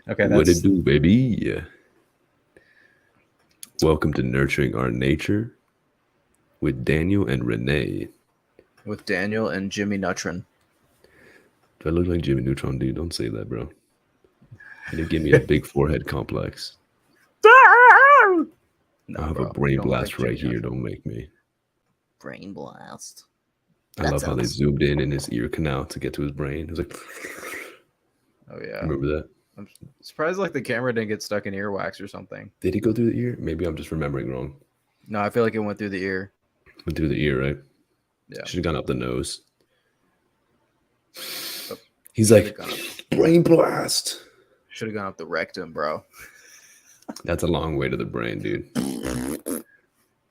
Okay, What it that's do, baby? Yeah. Welcome to Nurturing Our Nature with Daniel and Renee. with Daniel and Jimmy Neutron. Do I look like Jimmy Neutron, dude? Don't say that, bro. You didn't give me a big forehead complex. I No, have a bro, you brain don't look like blast right Jimmy here. Neutron. Don't make me. Brain blast. I That love how they sounds. zoomed in his ear canal to get to his brain. It was like, Oh yeah, remember that? I'm surprised like the camera didn't get stuck in earwax or something. Did he go through the ear? Maybe I'm just remembering wrong. No, I feel like it went through the ear. Went through the ear, right? Yeah, Should have gone up the nose. oh, He's should have like, gone up. brain blast. Should have gone up the rectum, bro. That's a long way to the brain, dude.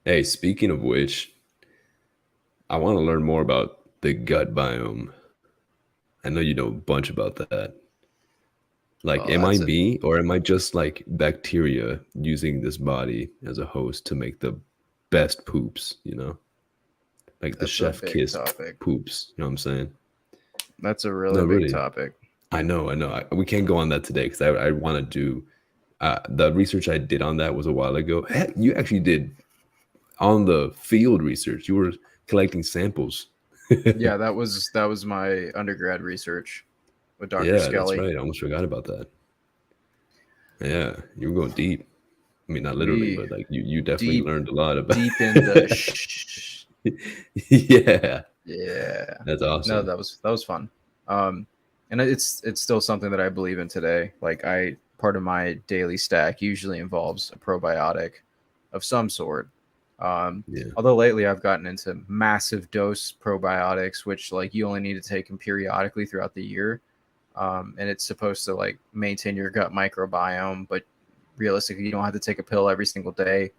Hey, speaking of which, I want to learn more about the gut biome. I know you know a bunch about that. Like, Oh, am I that's a me or am I just like bacteria using this body as a host to make the best poops, Like the that's a chef big kiss topic. poops, you know what I'm saying? That's a really No, big really. topic. I know. We can't go on that today because I want to do the research I did on that was a while ago. Heck, you actually did on the field research. You were collecting samples. Yeah, that was my undergrad research with Dr. Yeah, that's Skelly. right. I almost forgot about that. Yeah, you were going deep. I mean, not literally, We but like you definitely deep learned a lot about. deep in the Yeah, yeah. that's No, awesome. that was fun. Um, and it's still something that I believe in today. Like I part of my daily stack usually involves a probiotic of some sort. Um, Yeah, although lately I've gotten into massive dose probiotics, which like you only need to take them periodically throughout the year. And it's supposed to like maintain your gut microbiome, but realistically, you don't have to take a pill every single day.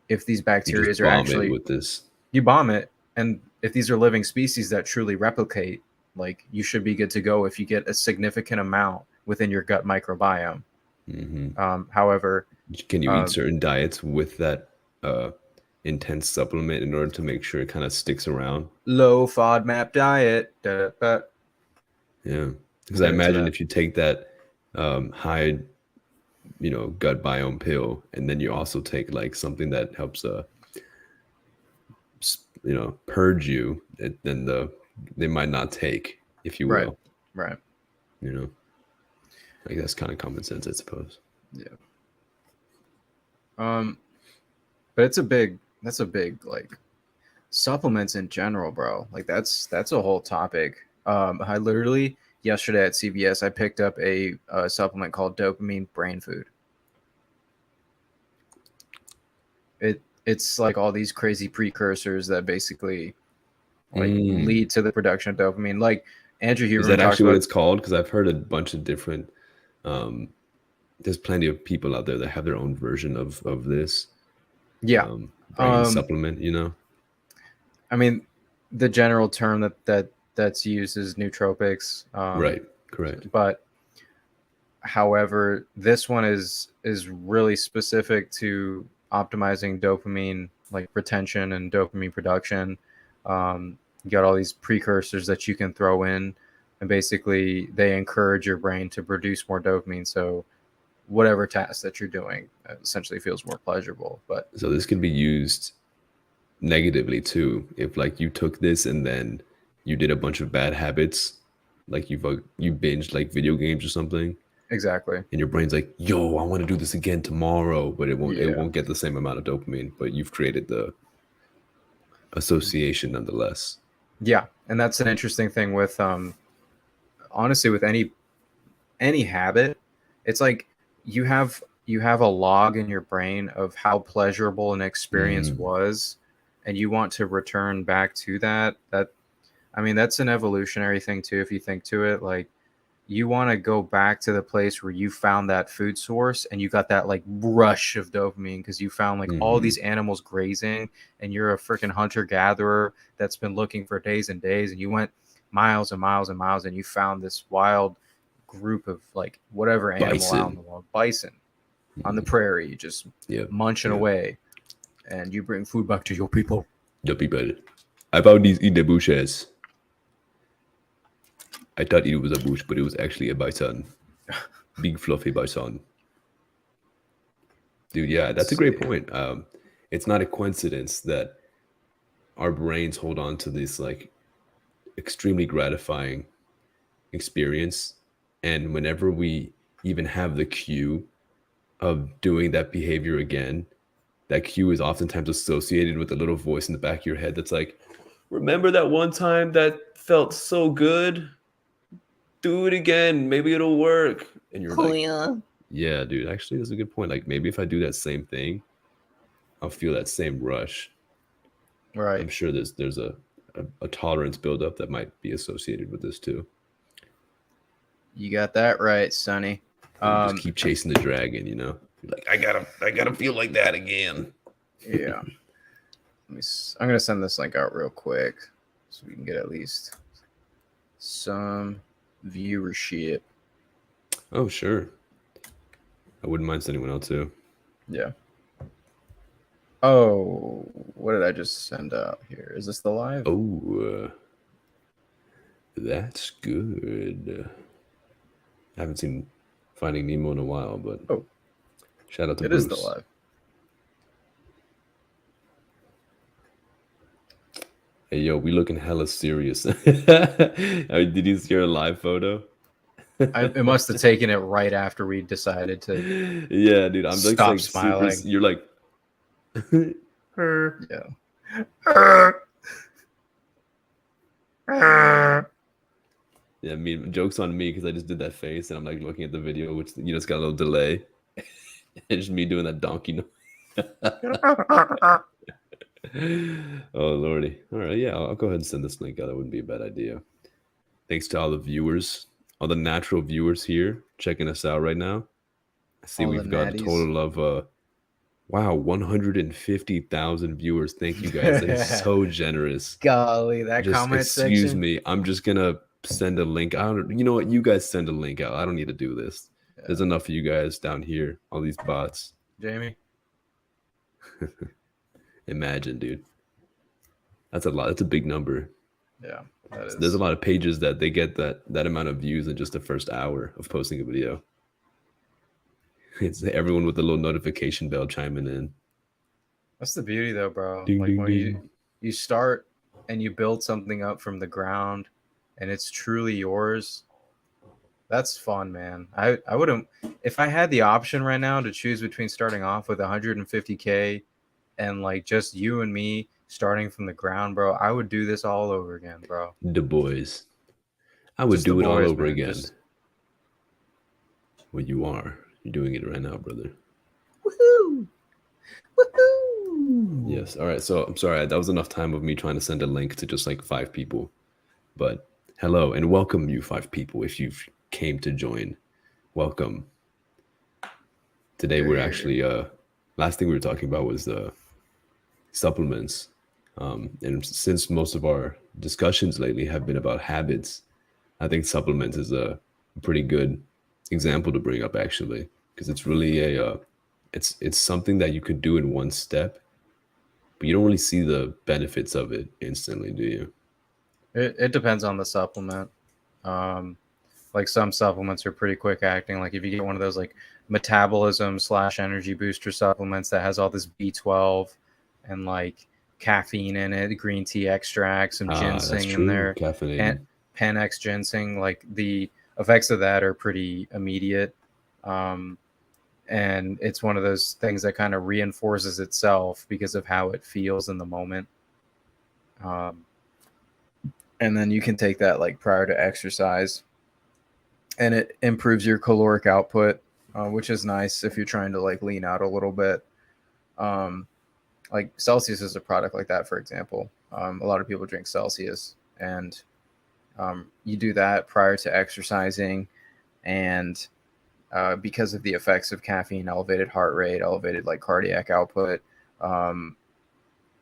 If these you bacteria just are bomb it actually with this. you bomb it, and if these are living species that truly replicate, like you should be good to go if you get a significant amount within your gut microbiome. Hmm. However, Can you eat um, certain diets with that uh, intense supplement in order to make sure it kind of sticks around? low FODMAP diet, Yeah, because we'll I get into imagine that. if you take that high, gut biome pill, and then you also take like something that helps, purge you, then they might not take, if you Right, will. right, You know, like that's kind of common sense, I suppose. yeah. Um, but that's a big like supplements in general, bro. Like that's a whole topic. I literally yesterday at CVS I picked up a supplement called dopamine brain food. It's like all these crazy precursors that basically like Mm. lead to the production of dopamine. Like Andrew Is Huberman that talks actually what about. it's called? Because I've heard a bunch of different. Um, there's plenty of people out there that have their own version of this Yeah. brain Um, supplement. I mean, the general term that's used is nootropics. Right? Correct. But however, this one is really specific to optimizing dopamine like retention and dopamine production. You got all these precursors that you can throw in, and basically they encourage your brain to produce more dopamine. So whatever task that you're doing essentially feels more pleasurable. But So this can be used negatively too. If like you took this and then you did a bunch of bad habits, like you binged like video games or something, exactly, and your brain's like, "Yo, I want to do this again tomorrow," but it yeah, won't get the same amount of dopamine. But you've created the association nonetheless. yeah, and that's an interesting thing with honestly with any habit. It's like you have a log in your brain of how pleasurable an experience Mm, was, and you want to return back to that. I mean, that's an evolutionary thing too if you think to it. Like you want to go back to the place where you found that food source and you got that like rush of dopamine because you found like all hmm. these animals grazing, and you're a freaking hunter gatherer that's been looking for days and days, and you went miles and miles and miles and you found this wild group of like whatever animal out in the Bison. world, bison on the Mhm. prairie, just Yeah, munching yeah. away, and you bring food back to your people. The people. I found these in the bushes. I thought it was a bush, but it was actually a bison. Big fluffy bison. Dude, yeah, that's Let's a great see. point. It's not a coincidence that our brains hold on to this like extremely gratifying experience, and whenever we even have the cue of doing that behavior again, that cue is oftentimes associated with a little voice in the back of your head that's like, remember that one time that felt so good? Do it again. Maybe it'll work. And you're like, yeah, dude, actually, that's a good point. Like, maybe if I do that same thing, I'll feel that same rush. I'm Right. sure there's a tolerance buildup that might be associated with this too. You got that right, Sonny. And you just keep chasing the dragon, you know? You're like, I gotta feel like that again. Yeah. I'm gonna send this link out real quick so we can get at least some viewership. Oh, sure. I wouldn't mind sending one out too. Yeah. Oh, what did I just send out here? Is this the live? Oh, that's good. I haven't seen Finding Nemo in a while, but shout out to Bruce. It is the live. Hey, yo, we looking hella serious. Did you see our live photo? It must have taken it right after we decided to. Yeah, dude, I'm just stop like smiling. super. You're like, yeah. Yeah, I mean, joke's on me because I just did that face and I'm like looking at the video, which you know, it's got a little delay. And just me doing that donkey noise. Oh, Lordy. All right, yeah, I'll go ahead and send this link out. That wouldn't be a bad idea. Thanks to all the viewers, all the natural viewers here checking us out right now. I see all we've got a total of, wow, 150,000 viewers. Thank you guys. That is so generous. Golly, that just comment section. Excuse me. I'm just going to send a link. You know what? You guys send a link out. I don't need to do this. Yeah. There's enough of you guys down here, all these bots. Jamie. Imagine, dude. That's a lot. That's a big number. Yeah, that is. There's a lot of pages that they get that amount of views in just the first hour of posting a video. It's everyone with the little notification bell chiming in. That's the beauty, though, bro. Ding, like ding, when ding. you start and you build something up from the ground, and it's truly yours. That's fun, man. I wouldn't, if I had the option right now to choose between starting off with 150K and like just you and me starting from the ground, bro, I would do this all over again, bro. The boys. I would do it all over again. Well, you are. You're doing it right now, brother. Woohoo! Woohoo! Yes. All right. So I'm sorry. That was enough time of me trying to send a link to just like 5 people. But hello and welcome, you 5 people. If you've came to join, welcome. Today we're actually last thing we were talking about was the supplements. And since most of our discussions lately have been about habits, I think supplements is a pretty good example to bring up actually, because it's really it's something that you could do in one step, but you don't really see the benefits of it instantly, do you? It depends on the supplement. Like some supplements are pretty quick acting. Like if you get one of those like metabolism / energy booster supplements that has all this B12 and like caffeine in it, green tea extracts, some ginseng in there, caffeine, Panax ginseng, like the effects of that are pretty immediate. And it's one of those things that kind of reinforces itself because of how it feels in the moment. And then you can take that like prior to exercise, and it improves your caloric output, which is nice if you're trying to like lean out a little bit. Like Celsius is a product like that, for example. A lot of people drink Celsius, and you do that prior to exercising, and because of the effects of caffeine, elevated heart rate, elevated like cardiac output,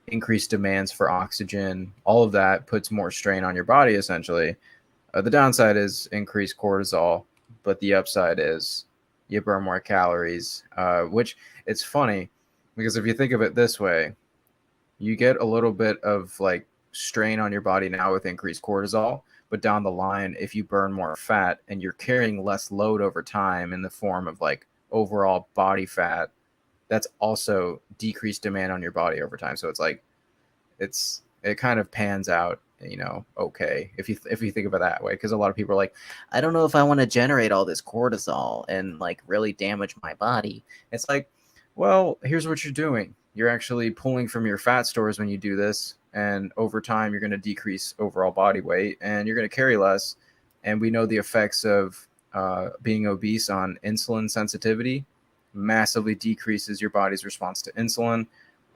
increased demands for oxygen, all of that puts more strain on your body essentially. The downside is increased cortisol, but the upside is you burn more calories, which it's funny because if you think of it this way, you get a little bit of like strain on your body now with increased cortisol, but down the line, if you burn more fat and you're carrying less load over time in the form of like overall body fat, that's also decreased demand on your body over time. So it's like it kind of pans out, okay, if you think about it that way, because a lot of people are like, I don't know if I want to generate all this cortisol and like really damage my body. It's like, well, here's what you're doing. You're actually pulling from your fat stores when you do this, and over time you're going to decrease overall body weight and you're going to carry less. And we know the effects of being obese on insulin sensitivity massively decreases your body's response to insulin,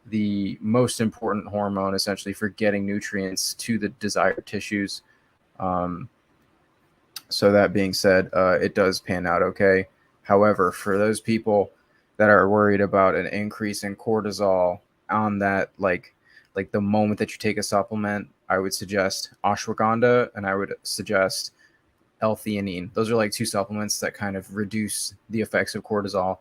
the most important hormone essentially for getting nutrients to the desired tissues. Um, so that being said, it does pan out okay. However, for those people that are worried about an increase in cortisol on that, like the moment that you take a supplement, I would suggest ashwagandha and I would suggest L-theanine. Those are like two supplements that kind of reduce the effects of cortisol,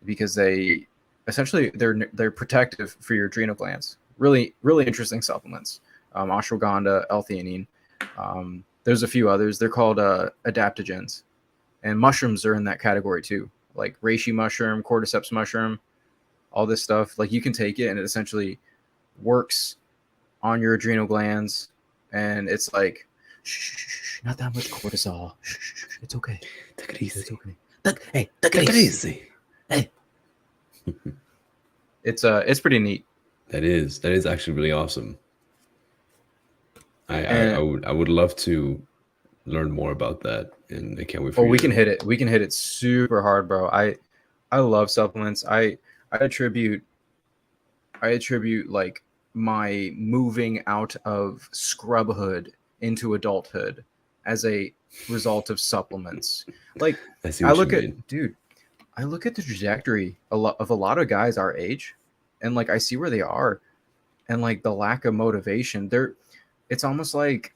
because they essentially they're protective for your adrenal glands. Really, really interesting supplements. Ashwagandha, L-theanine. There's a few others. They're called adaptogens, and mushrooms are in that category too. Like reishi mushroom, cordyceps mushroom, all this stuff. Like you can take it, and it essentially works on your adrenal glands, and it's like, shh, not that much cortisol. Shh, it's okay. Take it easy. It's okay. Hey, take Take it it easy. easy. Hey. It's pretty neat. That is actually really awesome. I And would love to learn more about that, and I can't wait for oh, you we to. can hit it. We can hit it super hard, bro. I love supplements. I attribute like my moving out of scrubhood into adulthood as a result of supplements. Like I see I what you look mean. at, dude, I look at the trajectory of a lot of guys our age, and like I see where they are, and like the lack of motivation. It's almost like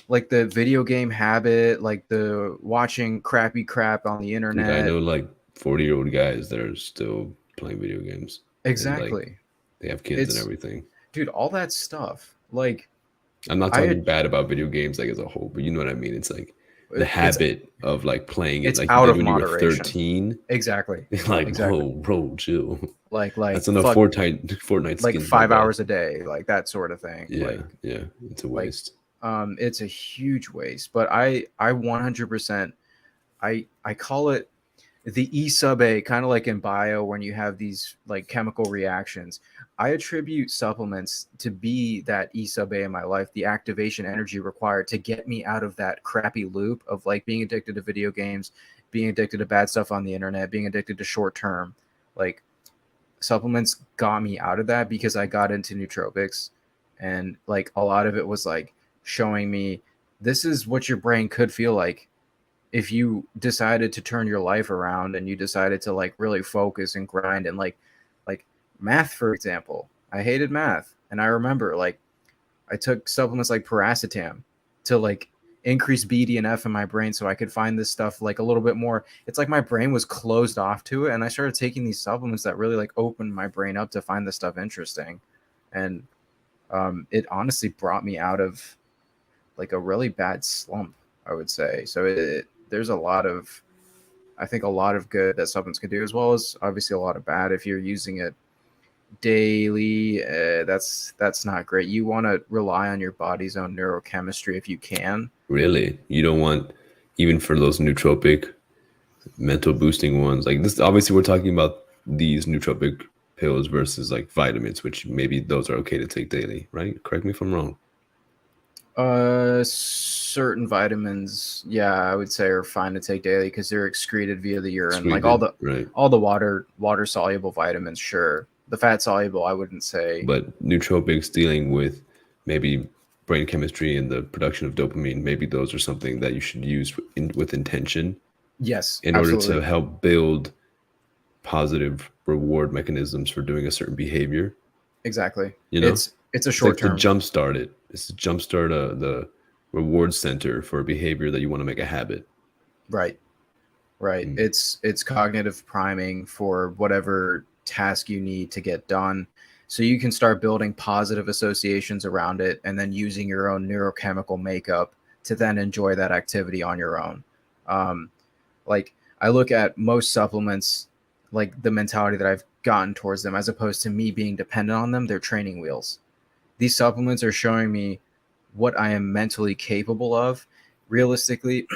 the video game habit, like the watching crappy crap on the Dude, I internet. know like 40-year-old guys that are still playing video games, and like Exactly. they have kids and It's everything. dude, all that stuff. Like I'm not I talking bad about video games like as a whole, but you know what I mean. It's like the it's habit of like playing it it's like you out did of when you were moderation. 13. Exactly. Like, Exactly. whoa, bro, chill. Like That's enough fuck, Fortnite like skins, my 5 guy. hours a day, like that sort of thing. Yeah, yeah, it's a Like waste. it's a huge waste. But I 100%, I call it the E sub A, kind of like in bio when you have these like chemical reactions. I attribute supplements to be that E sub A in my life, the activation energy required to get me out of that crappy loop of like being addicted to video games, being addicted to bad stuff on the internet, being addicted to short term. Like supplements got me out of that because I got into nootropics, and like a lot of it was like showing me this is what your brain could feel like if you decided to turn your life around and you decided to like really focus and grind, and like math, for example. I hated math, and I remember like I took supplements like paracetam to like increase BDNF in my brain so I could find this stuff like a little bit more. It's like my brain was closed off to it, and I started taking these supplements that really like opened my brain up to find this stuff interesting. And it honestly brought me out of like a really bad slump, I would say. So there's a lot of, I think a lot of good that supplements can do, as well as obviously a lot of bad if you're using it daily. That's not great. You want to rely on your body's own neurochemistry if you can. Really, you don't want even for those nootropic mental boosting ones like this. Obviously, we're talking about these nootropic pills versus like vitamins, which maybe those are okay to take daily, right? Correct me if I'm wrong. Certain vitamins, yeah, I would say are fine to take daily because they're excreted via the urine. Like Excreted, right? all the water soluble vitamins, sure. The fat soluble, I wouldn't say. But nootropics dealing with maybe brain chemistry and the production of dopamine, maybe those are something that you should use with intention Yes, in order to absolutely. help build positive reward mechanisms for doing a certain behavior. Exactly. You know, It's a it's like short to term. jumpstart it. It's to jumpstart the reward center for a behavior that you want to make a habit. Right. Right. Mm. It's cognitive priming for whatever task you need to get done. So you can start building positive associations around it and then using your own neurochemical makeup to then enjoy that activity on your own. Like I look at most supplements, like the mentality that I've gotten towards them, as opposed to me being dependent on them, they're training wheels. These supplements are showing me what I am mentally capable of. Realistically,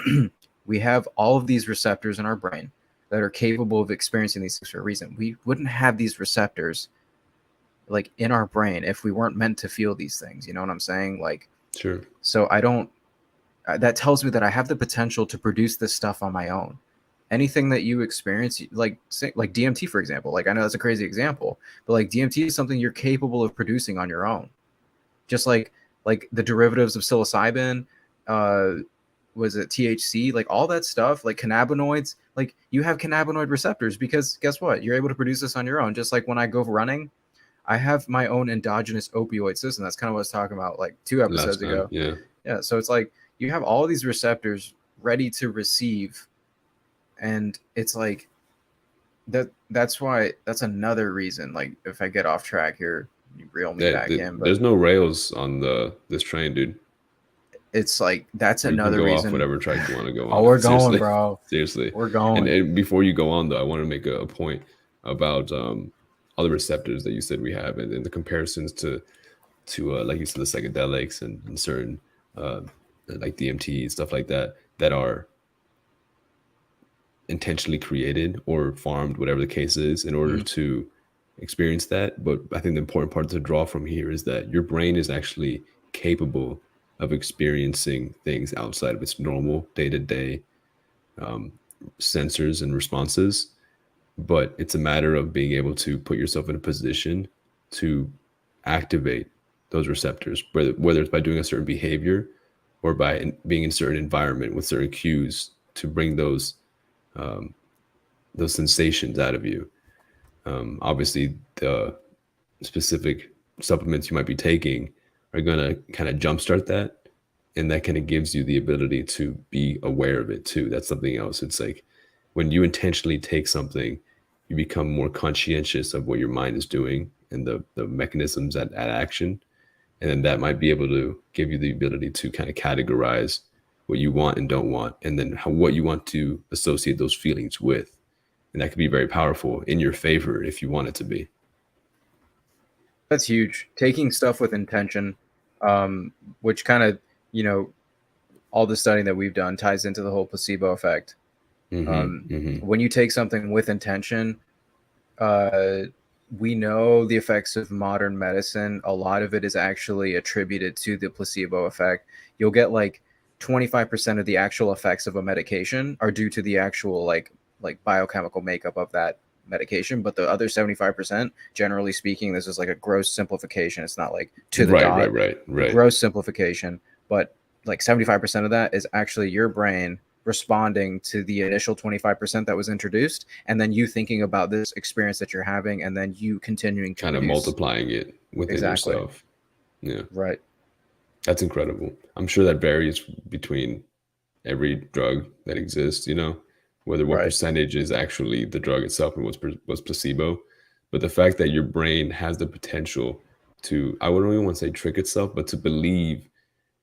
we have all of these receptors in our brain that are capable of experiencing these things for a reason. We wouldn't have these receptors like in our brain if we weren't meant to feel these things. You know what I'm saying? Like, Sure. so I don't, that tells me that I have the potential to produce this stuff on my own. Anything that you experience, like DMT, for example, like I know that's a crazy example, but like DMT is something you're capable of producing on your own. Just like the derivatives of psilocybin, was it THC, like all that stuff, like cannabinoids, like you have cannabinoid receptors because guess what? You're able to produce this on your own. Just like when I go running, I have my own endogenous opioid system. That's kind of what I was talking about like 2 episodes ago. Yeah. Yeah. So it's like you have all these receptors ready to receive. And it's like that's why that's another reason. Like if I get off track here, you reel me back in. But there's no rails on this train, dude. it's like that's You another can go reason. off whatever track you want to go on. Oh, we're Seriously. going, bro. Seriously. We're going. And before you go on, though, I want to make a point about all the receptors that you said we have, and the comparisons to like you said, the psychedelics and certain like DMT and stuff like that are intentionally created or farmed, whatever the case is, in order to experience that. But I think the important part to draw from here is that your brain is actually capable of experiencing things outside of its normal day-to-day sensors and responses. But it's a matter of being able to put yourself in a position to activate those receptors, whether it's by doing a certain behavior or by being in a certain environment with certain cues to bring those sensations out of you. Obviously, the specific supplements you might be taking are going to kind of jumpstart that. And that kind of gives you the ability to be aware of it too. That's something else. It's like when you intentionally take something, you become more conscientious of what your mind is doing and the mechanisms at action. And then that might be able to give you the ability to kind of categorize what you want and don't want, and then what you want to associate those feelings with. And that could be very powerful in your favor if you want it to be. That's huge. Taking stuff with intention, which kind of, all the studying that we've done ties into the whole placebo effect. When you take something with intention, we know the effects of modern medicine. A lot of it is actually attributed to the placebo effect. You'll get like 25% of the actual effects of a medication are due to the actual like biochemical makeup of that medication, but the other 75%, generally speaking, this is like a gross simplification. It's not like to the dot. Right. Gross simplification, but like 75% of that is actually your brain responding to the initial 25% that was introduced, and then you thinking about this experience that you're having, and then you continuing to kind of multiplying it within yourself. Yeah. Right. That's incredible. I'm sure that varies between every drug that exists, whether what percentage is actually the drug itself and what's placebo. But the fact that your brain has the potential to, I wouldn't even want to say trick itself, but to believe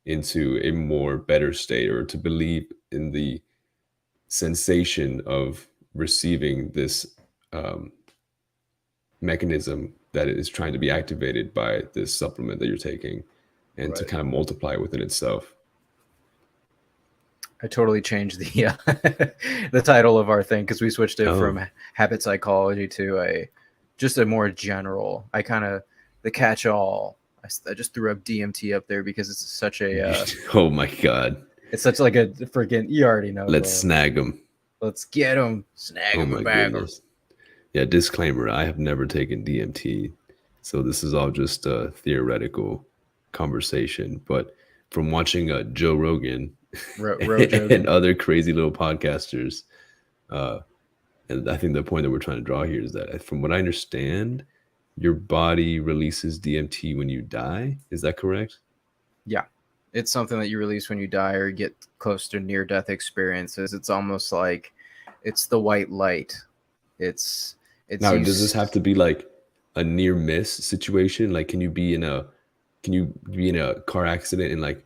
into a more better state, or to believe in the sensation of receiving this mechanism that is trying to be activated by this supplement that you're taking, and to kind of multiply within itself. I totally changed the the title of our thing because we switched it from habit psychology to just a more general. I kind of the catch-all. I just threw up DMT up there because it's such a. Oh my god! It's such like a freaking. You already know. Let's snag them. Let's get them. Snag them. Oh my goodness. Yeah. Disclaimer: I have never taken DMT, so this is all just a theoretical conversation. But from watching Joe Rogan. And other crazy little podcasters, and I think the point that we're trying to draw here is that, from what I understand, your body releases DMT when you die. Is that correct? Yeah, it's something that you release when you die or get close to near-death experiences. It's almost like it's the white light. It's now. Does this have to be like a near miss situation? Like, can you be in a car accident and like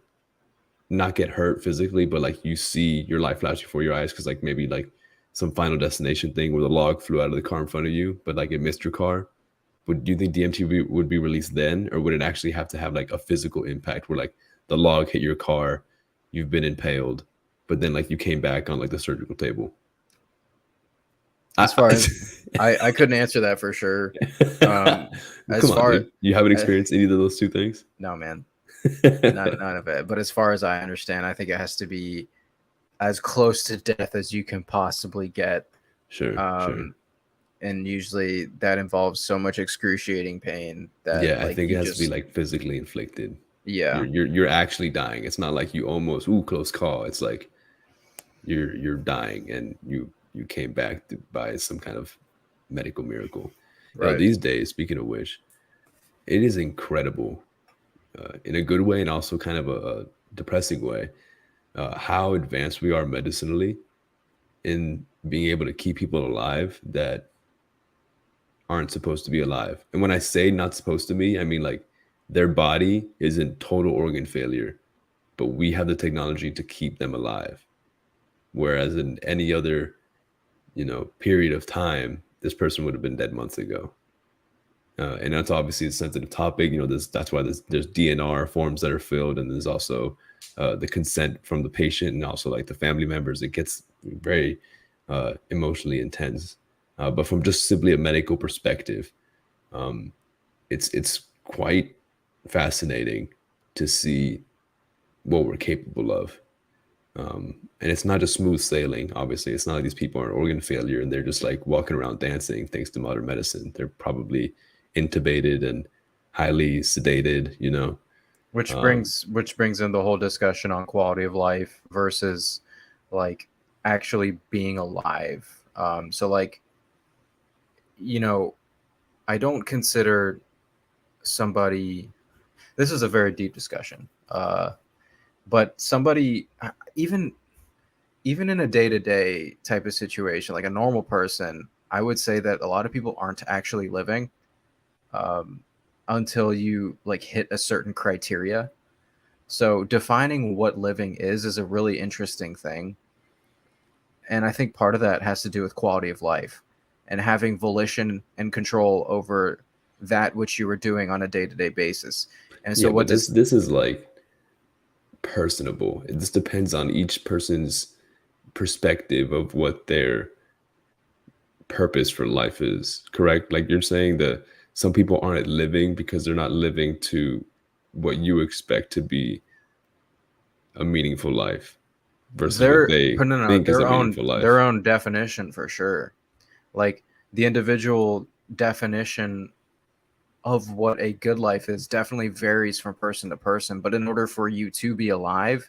not get hurt physically, but like you see your life flash before your eyes because like maybe like some Final Destination thing where the log flew out of the car in front of you, but like it missed your car. Do you think DMT would be released then, or would it actually have to have like a physical impact where like the log hit your car, you've been impaled, but then like you came back on like the surgical table? As far as I couldn't answer that for sure. As Come far on, dude. You haven't experienced any of those two things? no, man, none of it. But as far as I understand, I think it has to be as close to death as you can possibly get. Sure. And usually that involves so much excruciating pain that Yeah, I like think you it has just to be like physically inflicted. yeah. You're actually dying. It's not like you almost close call. It's like you're dying and you came back by some kind of medical miracle. Right. These days, speaking of which, it is incredible in a good way and also kind of a depressing way how advanced we are medicinally in being able to keep people alive that aren't supposed to be alive. And when I say not supposed to be, I mean like their body is in total organ failure, but we have the technology to keep them alive. Whereas in any other, period of time, this person would have been dead months ago. And that's obviously a sensitive topic. That's why there's DNR forms that are filled, and there's also the consent from the patient and also like the family members. It gets very emotionally intense. But from just simply a medical perspective, it's quite fascinating to see what we're capable of. And it's not just smooth sailing. Obviously, it's not like these people are organ failure and they're just like walking around dancing thanks to modern medicine. They're probably intubated and highly sedated, Which brings in the whole discussion on quality of life versus like actually being alive. So like, I don't consider somebody. This is a very deep discussion. But somebody, even in a day-to-day type of situation, like a normal person, I would say that a lot of people aren't actually living until you like hit a certain criteria. So defining what living is a really interesting thing. And I think part of that has to do with quality of life and having volition and control over that which you were doing on a day-to-day basis. And so what this is like personable. It just depends on each person's perspective of what their purpose for life is, correct? Like you're saying that some people aren't living because they're not living to what you expect to be a meaningful life versus what they think is a meaningful life. Their own definition for sure. Like the individual definition of what a good life is definitely varies from person to person. But in order for you to be alive,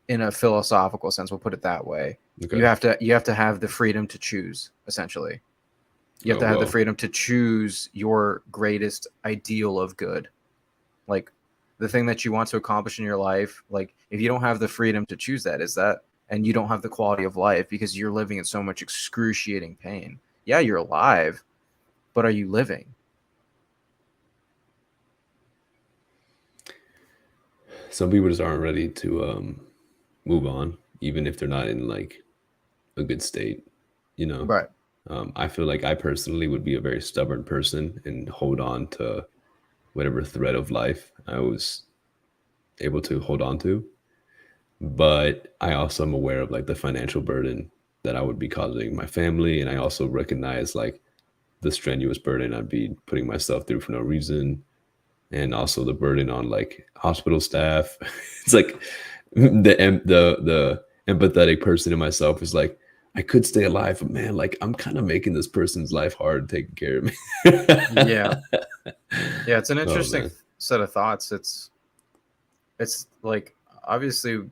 in a philosophical sense, we'll put it that way, Okay. you have to have the freedom to choose. Essentially, you have to have the freedom to choose your greatest ideal of good, like the thing that you want to accomplish in your life. Like if you don't have the freedom to choose that, and you don't have the quality of life because you're living in so much excruciating pain. Yeah, you're alive, but are you living? Some people just aren't ready to move on, even if they're not in like a good state, Right. I feel like I personally would be a very stubborn person and hold on to whatever thread of life I was able to hold on to. But I also am aware of like the financial burden that I would be causing my family. And I also recognize like the strenuous burden I'd be putting myself through for no reason. And also the burden on like hospital staff. It's like the empathetic person in myself is like, I could stay alive, but man, like I'm kind of making this person's life hard taking care of me. Yeah. Yeah, it's an interesting set of thoughts. It's like obviously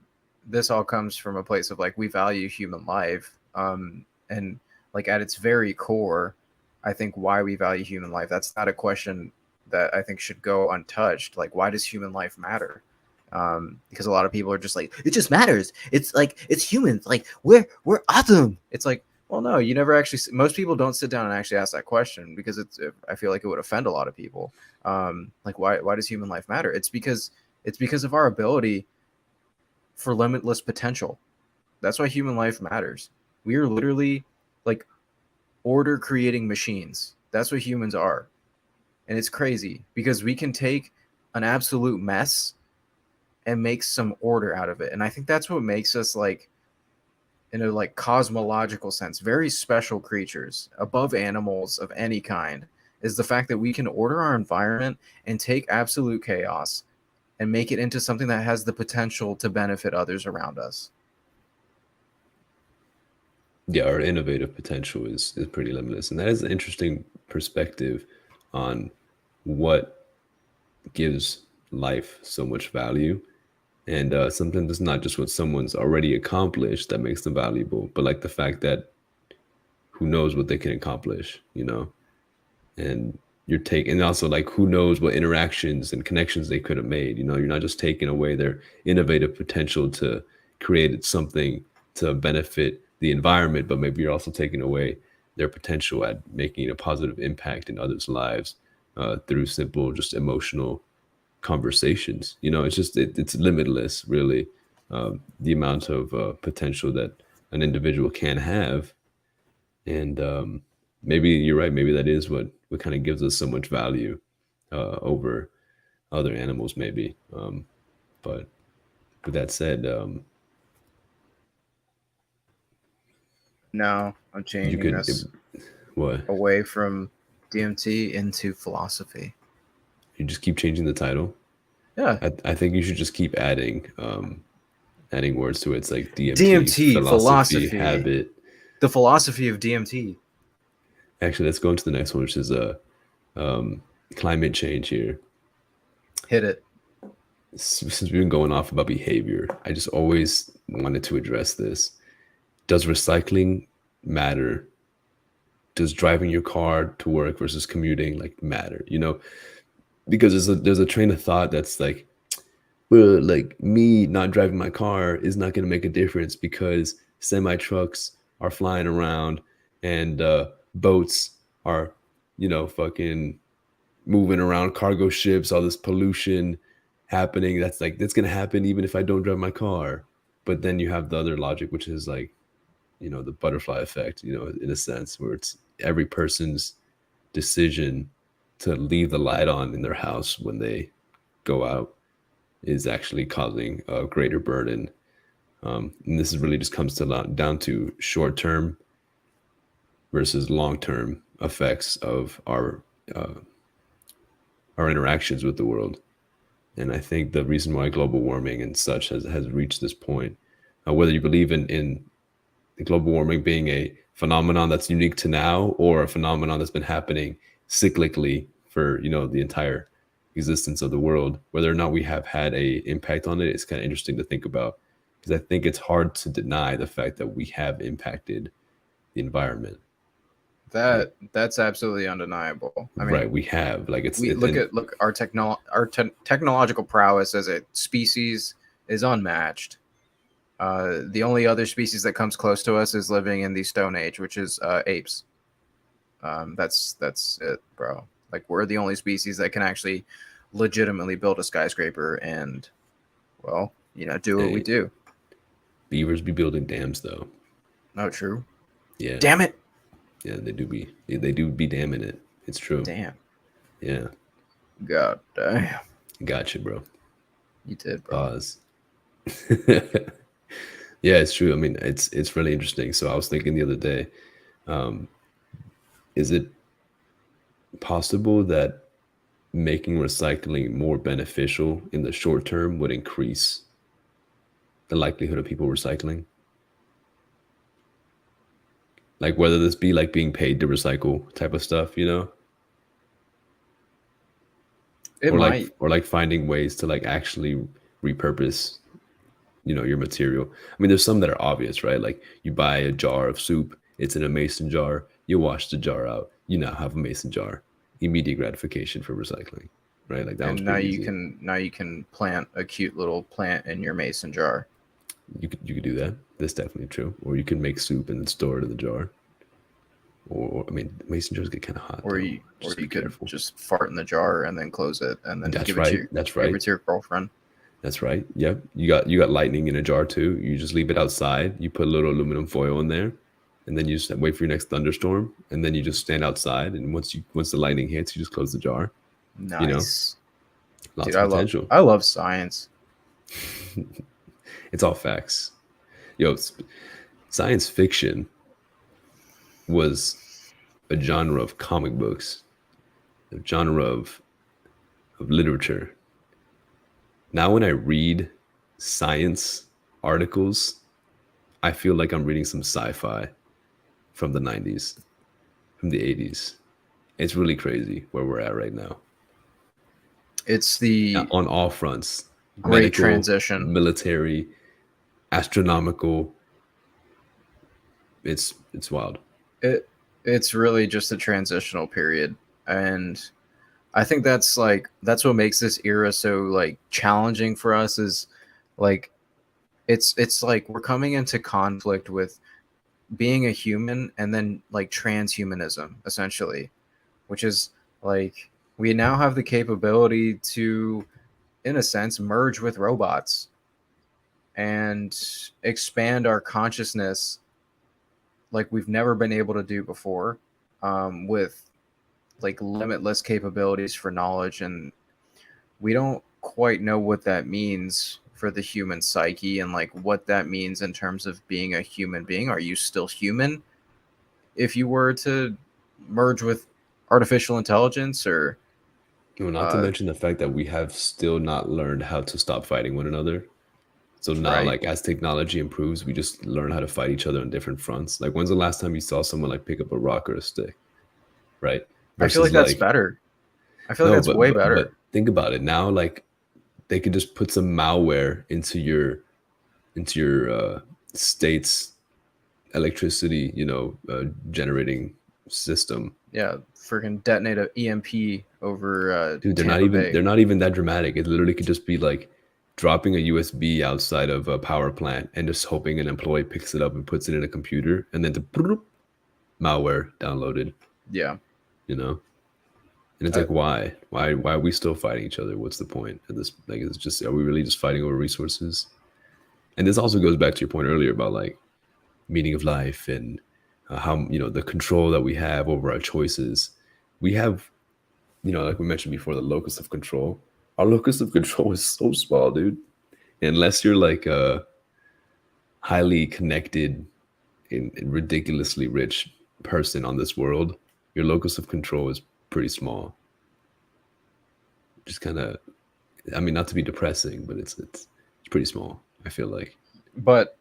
this all comes from a place of like we value human life. And like at its very core, I think why we value human life, that's not a question that I think should go untouched. Like, why does human life matter? Because a lot of people are just like, it just matters. It's like, it's humans. Like we're awesome. It's like, well, no, you never actually. Most people don't sit down and actually ask that question because I feel like it would offend a lot of people. Like why does human life matter? It's because of our ability for limitless potential. That's why human life matters. We are literally like order creating machines. That's what humans are. And it's crazy because we can take an absolute mess and make some order out of it. And I think that's what makes us like, in a like cosmological sense, very special creatures above animals of any kind, is the fact that we can order our environment and take absolute chaos and make it into something that has the potential to benefit others around us. Yeah, our innovative potential is pretty limitless, and that is an interesting perspective on what gives life so much value. And sometimes it's not just what someone's already accomplished that makes them valuable, but like the fact that who knows what they can accomplish, you know? And you're taking, and also like who knows what interactions and connections they could have made. You know, you're not just taking away their innovative potential to create something to benefit the environment, but maybe you're also taking away their potential at making a positive impact in others' lives through simple, just emotional conversations. You know, it's just it's limitless, really, the amount of potential that an individual can have. And maybe you're right. Maybe that is what kind of gives us so much value over other animals, maybe. But with that said, No, I'm you changing could this what? away from DMT into philosophy. You just keep changing the title. Yeah. I think you should just keep adding words to it. It's like DMT, DMT, philosophy, philosophy, habit. the philosophy of DMT. Actually, let's go into the next one, which is climate change here. Hit it. Since we've been going off about behavior, I just always wanted to address this. Does recycling matter? Does driving your car to work versus commuting like matter? You know, because there's a train of thought that's like, well, like me not driving my car is not going to make a difference because semi trucks are flying around and boats are, you know, fucking moving around, cargo ships, all this pollution happening. That's going to happen even if I don't drive my car. But then you have the other logic, which is like, you know, the butterfly effect, you know, in a sense where it's every person's decision to leave the light on in their house when they go out is actually causing a greater burden. And this is really just comes to down to short term versus long term effects of our interactions with the world. And I think the reason why global warming and such has reached this point, whether you believe in global warming being a phenomenon that's unique to now or a phenomenon that's been happening cyclically for, you know, the entire existence of the world, whether or not we have had a impact on it, it's kind of interesting to think about, because I think it's hard to deny the fact that we have impacted the environment. That's absolutely undeniable. I mean, Right, we have, like, we look our technological prowess as a species is unmatched. The only other species that comes close to us is living in the Stone Age, which is apes. That's it, bro. Like, we're the only species that can actually legitimately build a skyscraper and, well, you know, do what we do. Beavers be building dams, though. No, true. Yeah. Damn it. Yeah, they do be damming it. It's true. Damn. Yeah. God damn. Gotcha, bro. You did, bro. Pause. Yeah, it's true. I mean, it's really interesting. So I was thinking the other day, is it possible that making recycling more beneficial in the short term would increase the likelihood of people recycling? Like whether this be like being paid to recycle type of stuff, you know? It might. Or like finding ways to like actually repurpose, you know, your material. I mean, there's some that are obvious, right? Like you buy a jar of soup, it's in a mason jar, you wash the jar out, you now have a mason jar. Immediate gratification for recycling, right? Like that and was now pretty you easy. can plant a cute little plant in your mason jar. You could do that. That's definitely true. Or you can make soup and then store it in the jar. Or I mean, mason jars get kind of hot. Or you could just fart in the jar and then close it and then That's give right. it to That's give right. it to your girlfriend. That's right. Yep. You got lightning in a jar too. You just leave it outside. You put a little aluminum foil in there, and then you just wait for your next thunderstorm, and then you just stand outside. And once the lightning hits, you just close the jar. You know, Nice. Dude, lots of potential. I love science. It's all facts. Yo, science fiction was a genre of comic books, a genre of literature. Now, when I read science articles, I feel like I'm reading some sci-fi from the 90s, from the 80s. It's really crazy where we're at right now. It's the On all fronts, great medical, transition. military, astronomical. It's wild. It's really just a transitional period, and I think that's what makes this era so like challenging for us is like it's like we're coming into conflict with being a human and then like transhumanism essentially, which is like we now have the capability to in a sense merge with robots and expand our consciousness like we've never been able to do before, with like limitless capabilities for knowledge, and we don't quite know what that means for the human psyche and like what that means in terms of being a human being. Are you still human if you were to merge with artificial intelligence? Or Well, not to mention the fact that we have still not learned how to stop fighting one another. So now, right, like as technology improves, we just learn how to fight each other on different fronts. Like when's the last time you saw someone like pick up a rock or a stick, right? I feel like Versus that's like better. I feel like no, that's but way but better. but think about it now. Like they could just put some malware into your state's electricity, generating system. Yeah, freaking detonate a EMP over Dude, Tampa Bay. they're not even that dramatic. It literally could just be like dropping a USB outside of a power plant and just hoping an employee picks it up and puts it in a computer, and then the malware downloaded. Yeah. You know, and it's Uh, like why are we still fighting each other? What's the point at this? Like, it's just are we really just fighting over resources? And this also goes back to your point earlier about like meaning of life and how the control that we have over our choices. We have, like we mentioned before, the locus of control. Our locus of control is so small, dude. Unless you're like a highly connected and ridiculously rich person on this world, your locus of control is pretty small. Just kind of, I mean, not to be depressing, but it's pretty small. I feel like. but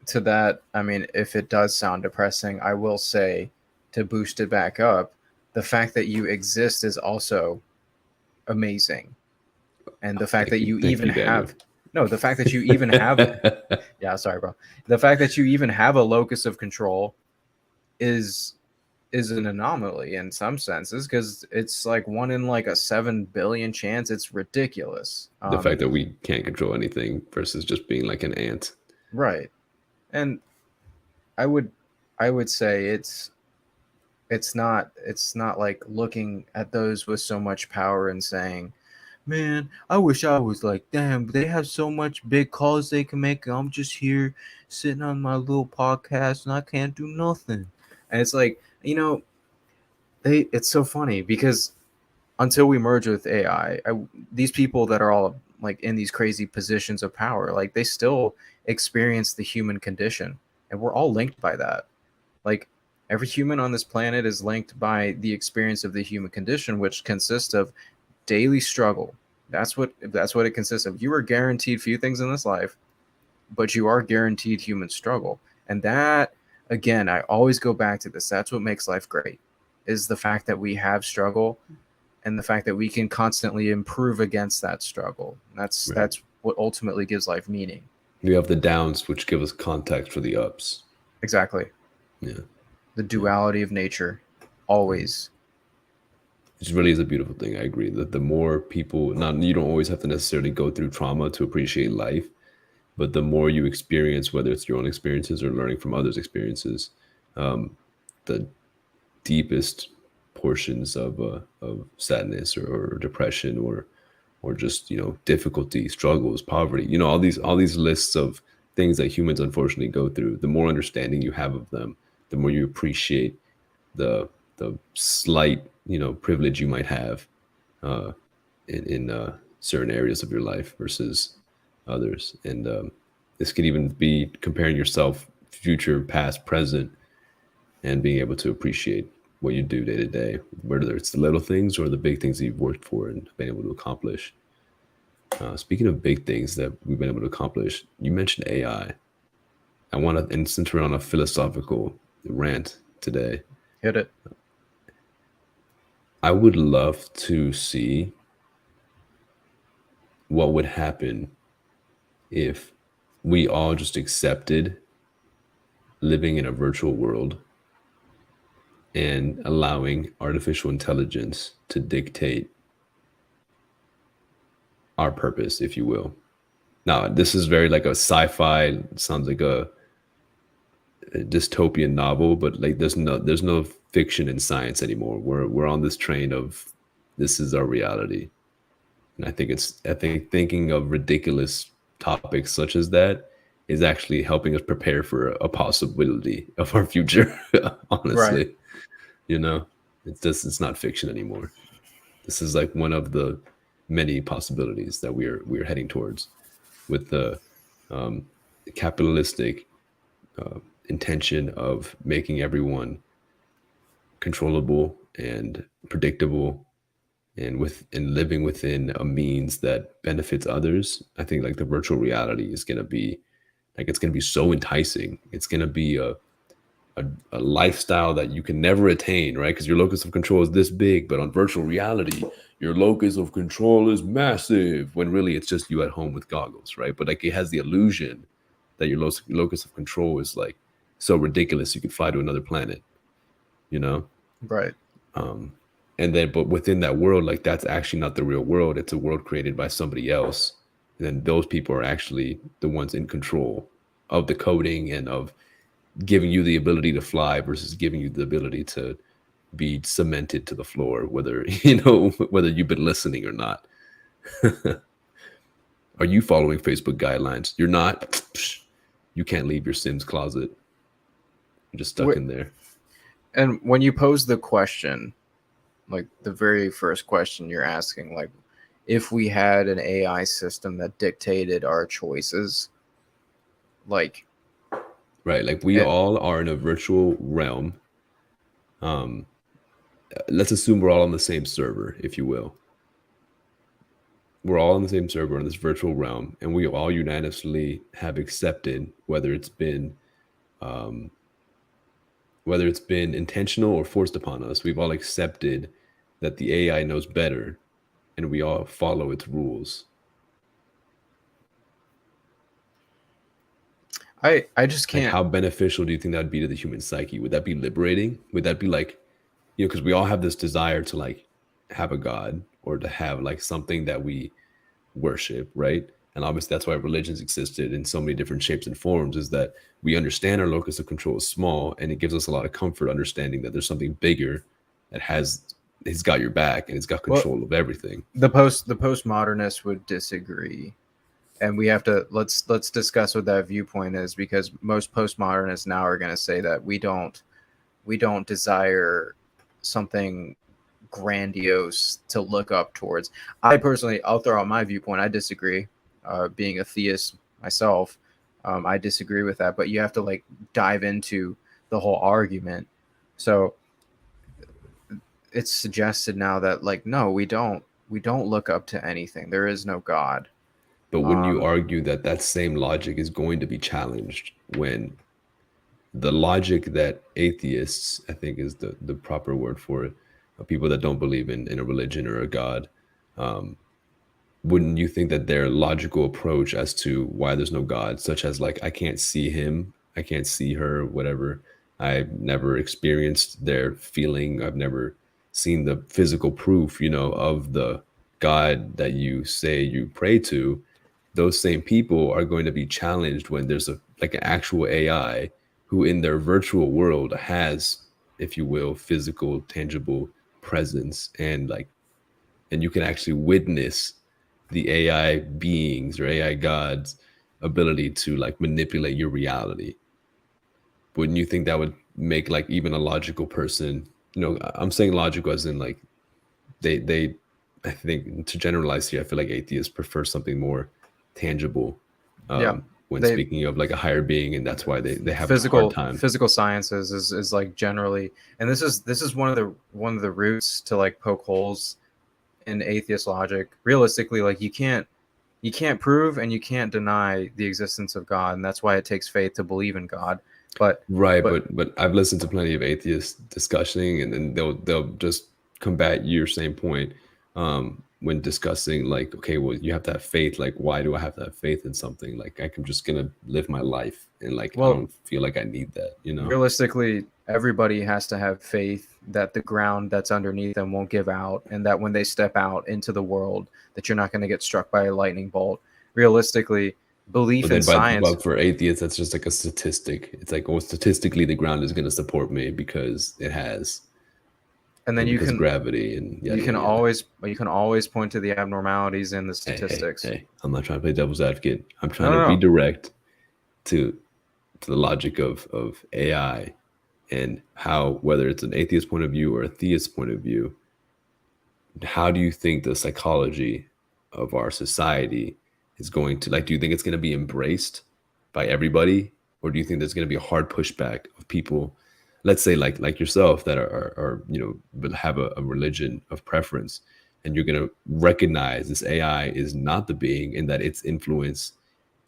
to that, I mean, if it does sound depressing, I will say to boost it back up, the fact that you exist is also amazing. And the fact that you Thank even you, Daniel. have no, the fact that you even have yeah, sorry, bro. The fact that you even have a locus of control is an anomaly in some senses because it's like one in like a 7 billion chance. It's ridiculous. The fact that we can't control anything versus just being like an ant. Right. And I would say it's not like looking at those with so much power and saying, man, I wish I was like them. They have so much big calls they can make. I'm just here sitting on my little podcast and I can't do nothing. And it's like, it's so funny because until we merge with AI, these people that are all like in these crazy positions of power, like they still experience the human condition, and we're all linked by that. Like every human on this planet is linked by the experience of the human condition, which consists of daily struggle. That's what it consists of. You are guaranteed few things in this life, but you are guaranteed human struggle. And that, again, I always go back to this. That's what makes life great, is the fact that we have struggle and the fact that we can constantly improve against that struggle. That's what ultimately gives life meaning. We have the downs, which give us context for the ups. Exactly. Yeah. The duality of nature, always. It really is a beautiful thing. I agree that the more people, not you don't always have to necessarily go through trauma to appreciate life, but the more you experience, whether it's your own experiences or learning from others' experiences, the deepest portions of sadness or depression or or just, difficulty, struggles, poverty, all these lists of things that humans unfortunately go through. The more understanding you have of them, the more you appreciate the slight, privilege you might have uh, in certain areas of your life versus others. And this could even be comparing yourself, future, past, present, and being able to appreciate what you do day to day, whether it's the little things or the big things that you've worked for and been able to accomplish. Speaking of big things that we've been able to accomplish, you mentioned AI. I want to, and since we're on a philosophical rant today, Hit it. I would love to see what would happen if we all just accepted living in a virtual world and allowing artificial intelligence to dictate our purpose, if you will. Now, this is very like a sci-fi, sounds like a dystopian novel, but like there's no fiction in science anymore. We're on this train of this is our reality. And I think thinking of ridiculous topics such as that is actually helping us prepare for a possibility of our future. Right. Honestly, you know, it's not fiction anymore. This is like one of the many possibilities that we're heading towards with the capitalistic intention of making everyone controllable and predictable and living within a means that benefits others. I think like the virtual reality is going to be like it's going to be so enticing. It's going to be a lifestyle that you can never attain, right? Because your locus of control is this big, but on virtual reality, your locus of control is massive. When really it's just you at home with goggles, right? But like it has the illusion that your locus of control is like so ridiculous you could fly to another planet, you know? Right. And then, but within that world, like that's actually not the real world. It's a world created by somebody else. And then those people are actually the ones in control of the coding and of giving you the ability to fly versus giving you the ability to be cemented to the floor, whether whether you've been listening or not. Are you following Facebook guidelines? You're not. You can't leave your Sims closet. You're just stuck in there. And when you pose the question, like the very first question you're asking, like if we had an AI system that dictated our choices, like right, like we all are in a virtual realm. Let's assume we're all on the same server, if you will. We're all on the same server in this virtual realm, and we all unanimously have accepted whether it's been intentional or forced upon us. We've all accepted that the AI knows better, and we all follow its rules. I just can't. Like, how beneficial do you think that would be to the human psyche? Would that be liberating? Would that be like, because we all have this desire to like have a god or to have like something that we worship, right? And obviously that's why religions existed in so many different shapes and forms, is that we understand our locus of control is small, and it gives us a lot of comfort understanding that there's something bigger that it's got your back and it's got control of everything. The postmodernists would disagree, and we have to let's discuss what that viewpoint is, because most postmodernists now are going to say that we don't desire something grandiose to look up towards. I'll throw out my viewpoint. I disagree. Being a theist myself, I disagree with that. But you have to like dive into the whole argument. So it's suggested now that like no, we don't look up to anything. There is no God. But when you argue that same logic is going to be challenged, when the logic that atheists, I think is the proper word for it, people that don't believe in a religion or a God, wouldn't you think that their logical approach as to why there's no God, such as like, I can't see him, I can't see her, whatever, I've never experienced their feeling, I've never seen the physical proof, of the God that you say you pray to, those same people are going to be challenged when there's an actual AI who in their virtual world has, if you will, physical, tangible presence, and you can actually witness the AI beings or AI gods ability to like manipulate your reality. Wouldn't you think that would make like even a logical person, I'm saying logical as in like they I think, to generalize here, I feel like atheists prefer something more tangible Yeah, when they speaking of like a higher being, and that's why they have a hard physical time. physical sciences is like generally, and this is one of the roots to like poke holes in atheist logic. Realistically, like you can't prove and you can't deny the existence of God, and that's why it takes faith to believe in God. But Right, but but I've listened to plenty of atheists discussing, and then they'll just combat your same point when discussing like, okay, well, you have to have faith. Like, why do I have to have faith in something? Like, I'm just gonna live my life, and like, I well, don't feel like I need that, you know? realistically, everybody has to have faith that the ground that's underneath them won't give out, and that when they step out into the world, that you're not going to get struck by a lightning bolt. Realistically, belief But in then, science, but for atheists, that's just like a statistic. It's like, oh, statistically, the ground is gonna support me because it has, and then because of gravity and yada yada yada. you can always point to the abnormalities in the Hey, hey, statistics. hey! I'm not trying to play devil's advocate. I'm No, trying to no, no. redirect to the logic of AI and how, whether it's an atheist point of view or a theist point of view, how do you think the psychology of our society is going to, like, do you think it's going to be embraced by everybody, or do you think there's going to be a hard pushback of people, let's say like yourself, that are but have a religion of preference, and you're going to recognize this AI is not the being, and that its influence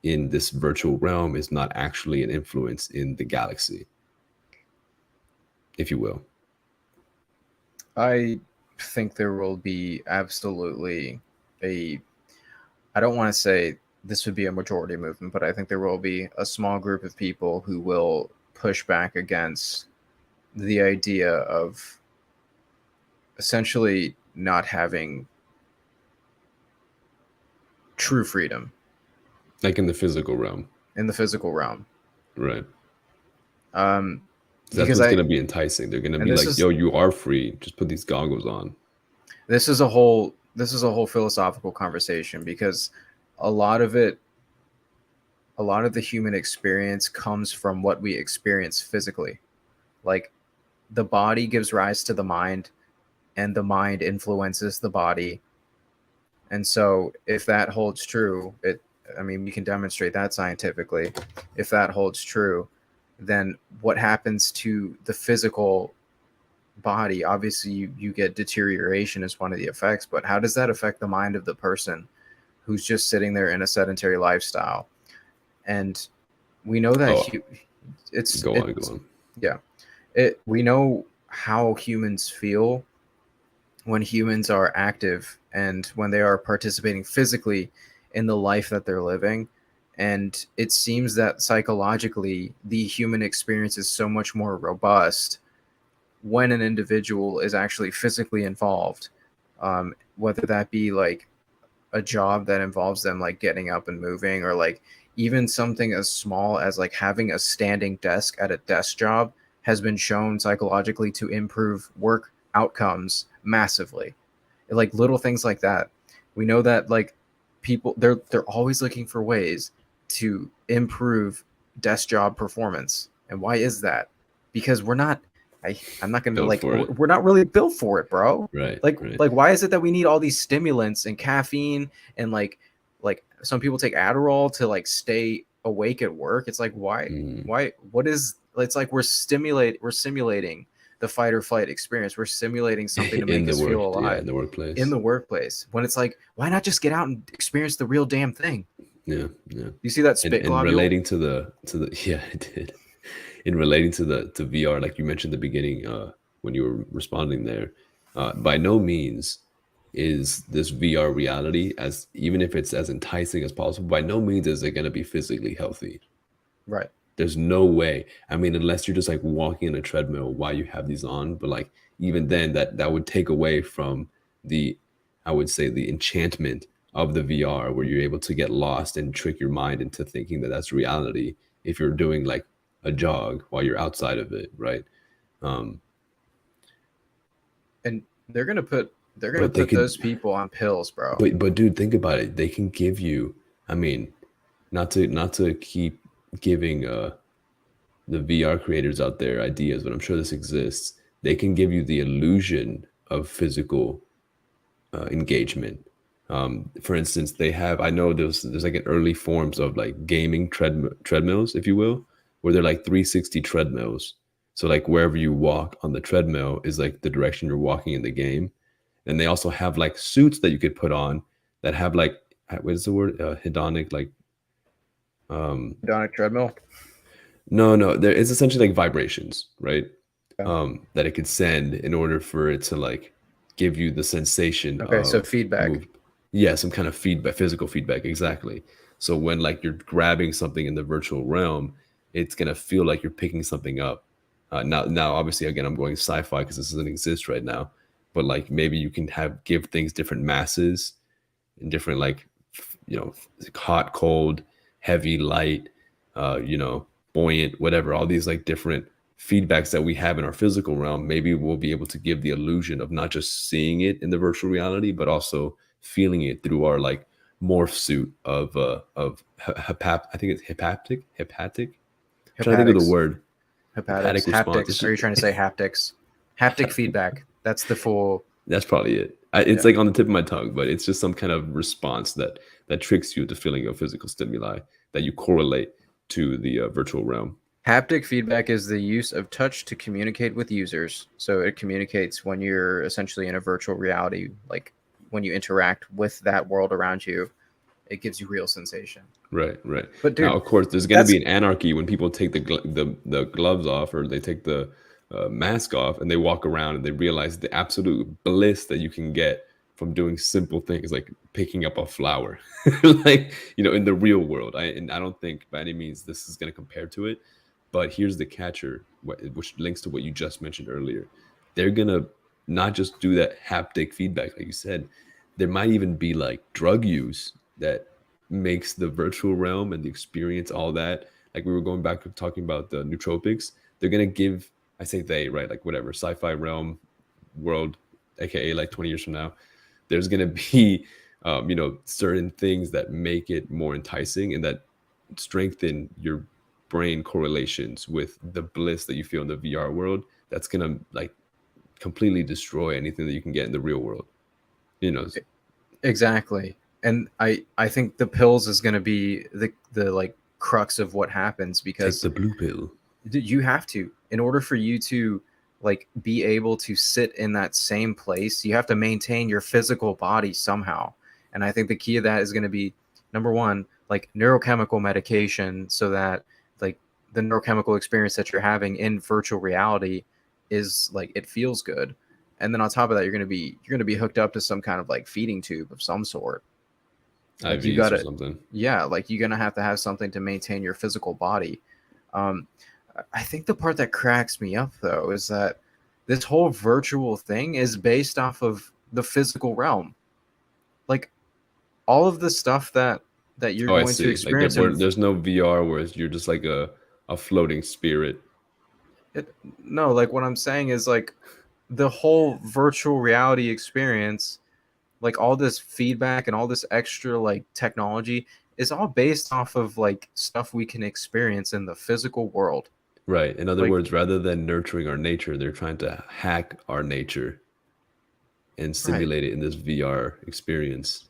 in this virtual realm is not actually an influence in the galaxy, if you will. I think there will be absolutely a, I don't want to say this would be a majority movement, but I think there will be a small group of people who will push back against the idea of essentially not having true freedom Like in the physical realm, in the physical realm. right? Um, That's because what's I, going to be enticing. They're going to and be like, yo, you are free, just put these goggles on. this is a whole philosophical conversation, because a lot of it, a lot of the human experience comes from what we experience physically. Like the body gives rise to the mind, and the mind influences the body. And so if that holds true, I mean, we can demonstrate that scientifically. If that holds true, then what happens to the physical body? Obviously, you get deterioration as one of the effects, but how does that affect the mind of the person who's just sitting there in a sedentary lifestyle? And we know that Oh, go it's on. yeah, we know how humans feel when humans are active and when they are participating physically in the life that they're living. And it seems that psychologically, the human experience is so much more robust when an individual is actually physically involved, whether that be like a job that involves them like getting up and moving, or like even something as small as like having a standing desk at a desk job has been shown psychologically to improve work outcomes massively. Like little things like that. We know that like people, they're always looking for ways to improve desk job performance. And why is that? Because I'm not gonna Built like for it. we're not really built for it, bro. Right, right. Like why is it that we need all these stimulants and caffeine, and like some people take Adderall to like stay awake at work? It's like Mm. why what is, it's like we're simulating the fight or flight experience. We're simulating something to In make the us feel work, yeah, alive in the in workplace. the workplace, when it's like, why not just get out and experience the real damn thing? Yeah, yeah. You see that And spit globule? relating to the yeah, I did. In relating to the to VR, like you mentioned at the beginning, when you were responding there, by no means is this VR reality, as even if it's as enticing as possible, by no means is it going to be physically healthy. Right. There's no way. I mean, unless you're just like walking in a treadmill while you have these on, but like even then, that would take away from the, I would say, the enchantment of the VR, where you're able to get lost and trick your mind into thinking that that's reality. If you're doing like a jog while you're outside of it, right? Um, And they're gonna put They're gonna But they put could, those people on pills, bro. but dude, think about it. They can give you. I mean, not to keep giving the VR creators out there ideas, but I'm sure this exists. They can give you the illusion of physical engagement. For instance, they have, I know there's like an early forms of like gaming treadmills, if you will, where they're like 360 treadmills. So like wherever you walk on the treadmill is like the direction you're walking in the game. And they also have like suits that you could put on that have like, what is the word? Hedonic, like, Hedonic treadmill. no, there it's essentially like vibrations, right? Yeah. That it could send in order for it to like give you the sensation Okay, so of feedback. move. Yeah, some kind of feedback, physical feedback, exactly. So when like you're grabbing something in the virtual realm, it's gonna feel like you're picking something up. Now, obviously, again, I'm going sci-fi because this doesn't exist right now. But like maybe you can have give things different masses and different like hot, cold, heavy, light, buoyant, whatever, all these like different feedbacks that we have in our physical realm. Maybe we'll be able to give the illusion of not just seeing it in the virtual reality, but also feeling it through our like morph suit of I think it's hepatic. I'm trying to think of the Hepatics. word. Hepatics. Hepatic response. Haptics. Are you trying to say haptics? Haptic feedback. That's the full. That's probably it. It's Yeah. like on the tip of my tongue, but it's just some kind of response that tricks you into feeling a physical stimuli that you correlate to the virtual realm. Haptic feedback is the use of touch to communicate with users. So it communicates when you're essentially in a virtual reality, like when you interact with that world around you, it gives you real sensation. Right. But Now, dude, of course, there's going to that's be an anarchy when people take the gloves off or they take the mask off and they walk around and they realize the absolute bliss that you can get from doing simple things like picking up a flower, like in the real world. And I don't think by any means this is going to compare to it. But here's the catcher, which links to what you just mentioned earlier. They're going to not just do that haptic feedback, like you said. There might even be like drug use that makes the virtual realm and the experience, all that. Like we were going back to talking about the nootropics. They're going to give, I say they, right? Like whatever, sci-fi realm world, AKA like 20 years from now, there's going to be, certain things that make it more enticing and that strengthen your brain correlations with the bliss that you feel in the VR world. That's gonna like completely destroy anything that you can get in the real world. exactly. And I think the pills is going to be the like crux of what happens, Take because the blue pill. you have to, in order for you to like be able to sit in that same place, you have to maintain your physical body somehow. And I think the key of that is going to be, number one, like neurochemical medication, so that like the neurochemical experience that you're having in virtual reality is like it feels good. And then on top of that, you're going to be hooked up to some kind of like feeding tube of some sort. Like you IVs got or to, something. yeah, like you're going to have something to maintain your physical body. um I think the part that cracks me up though is that this whole virtual thing is based off of the physical realm. Like all of the stuff that you're Oh, I going to see. Like experience in there's no VR where you're just like a floating spirit. it, no, like what I'm saying is like the whole virtual reality experience, like all this feedback and all this extra like technology is all based off of like stuff we can experience in the physical world. Right. In other Like, words, rather than nurturing our nature, they're trying to hack our nature and right. simulate it in this VR experience.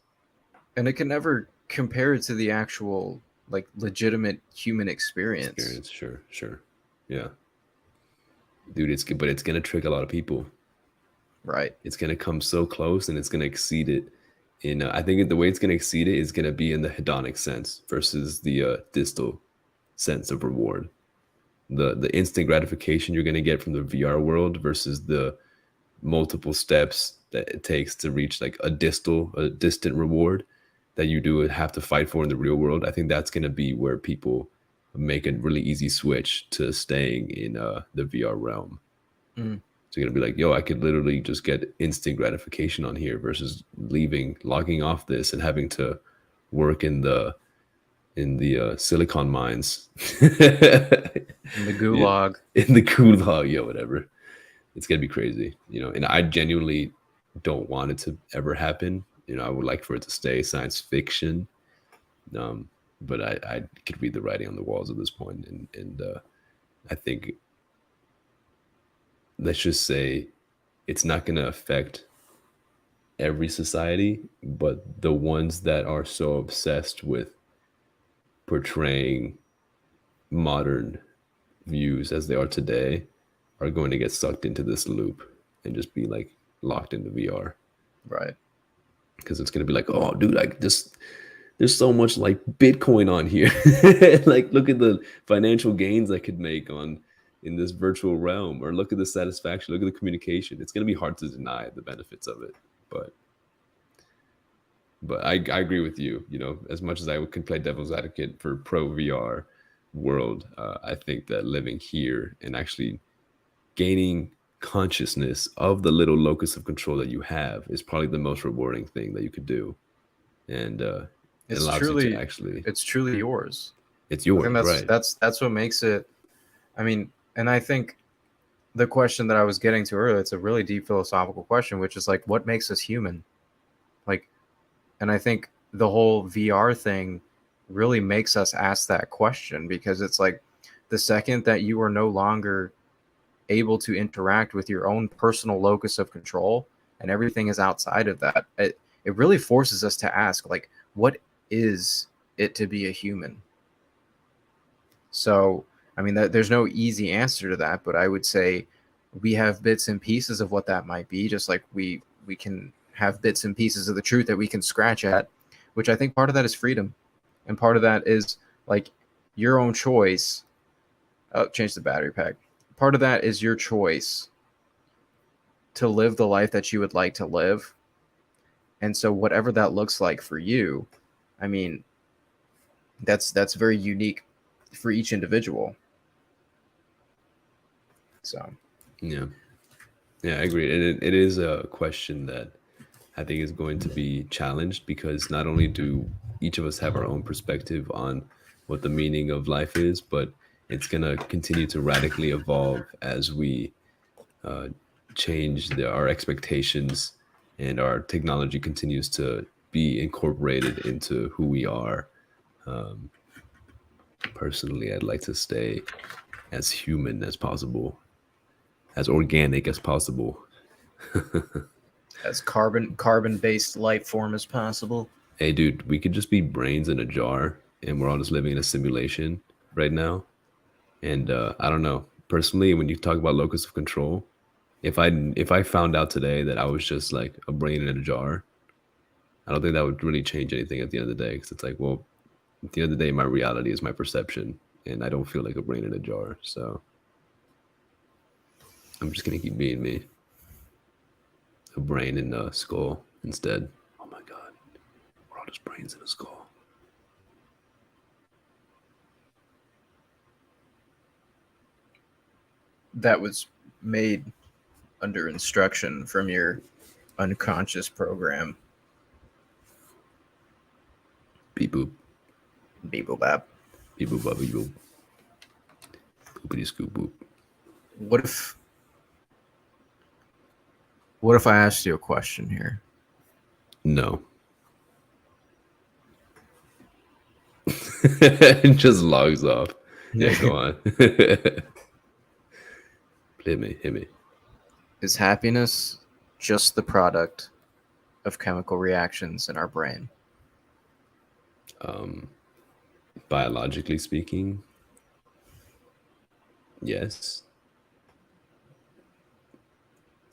And it can never compare to the actual like legitimate human experience. Experience, sure. Yeah. Dude, but it's gonna trick a lot of people. Right. It's gonna come so close and it's gonna exceed it. In I think the way it's gonna exceed it is gonna be in the hedonic sense versus the distal sense of reward. The instant gratification you're gonna get from the VR world versus the multiple steps that it takes to reach like a distant reward that you do have to fight for in the real world. I think that's gonna be where people make a really easy switch to staying in the VR realm. Mm. So you're gonna be like, yo, I could literally just get instant gratification on here versus logging off this and having to work in the silicon mines. In the Yeah, gulag. in the gulag, yo, whatever. It's gonna be crazy, And I genuinely don't want it to ever happen. You know, I would like for it to stay science fiction. Um, but I could read the writing on the walls at this point, and I think, let's just say, it's not going to affect every society, but the ones that are so obsessed with portraying modern views as they are today are going to get sucked into this loop and just be like locked into VR, Right. because it's going to be like, oh, dude, like this. There's so much like Bitcoin on here. Like, look at the financial gains I could make on in this virtual realm, or look at the satisfaction, look at the communication. It's going to be hard to deny the benefits of it, but I agree with you. You know, as much as I could play devil's advocate for pro VR world, I think that living here and actually gaining consciousness of the little locus of control that you have is probably the most rewarding thing that you could do, and it It's allows you to truly actually, it's truly yours. it's I think yours, that's right? that's what makes it. I mean, and I think the question that I was getting to earlier, it's a really deep philosophical question, which is like, what makes us human? Like, and I think the whole VR thing really makes us ask that question, because it's like the second that you are no longer able to interact with your own personal locus of control and everything is outside of that, it really forces us to ask, like, what is it to be a human? So, I mean, there's no easy answer to that, but I would say we have bits and pieces of what that might be, just like we can have bits and pieces of the truth that we can scratch at, which I think part of that is freedom, and part of that is like your own choice. Oh, change the battery pack. Part of that is your choice to live the life that you would like to live, and so whatever that looks like for you, I mean, that's very unique for each individual. So. Yeah, yeah, I agree. And it is a question that I think is going to be challenged, because not only do each of us have our own perspective on what the meaning of life is, but it's going to continue to radically evolve as we uh, change our expectations, and our technology continues to be incorporated into who we are. Um, Personally, I'd like to stay as human as possible, as organic as possible. As carbon based life form as possible. Hey, dude, we could just be brains in a jar, and we're all just living in a simulation right now. And I don't know. Personally, when you talk about locus of control, if I found out today that I was just like a brain in a jar, I don't think that would really change anything at the end of the day. Because it's like, well, at the end of the day, my reality is my perception, and I don't feel like a brain in a jar. So I'm just gonna keep being me, a brain in a skull instead. Oh my god, we're all just brains in a skull. That was made under instruction from your unconscious program. Beep boop, Beep boop bap. beep boop, bop, beep boop, boopity scoop boop. What if what if I asked you a question here? No. It just logs off. Yeah, go on. Hit me, hit me. Is happiness just the product of chemical reactions in our brain? Biologically speaking, yes.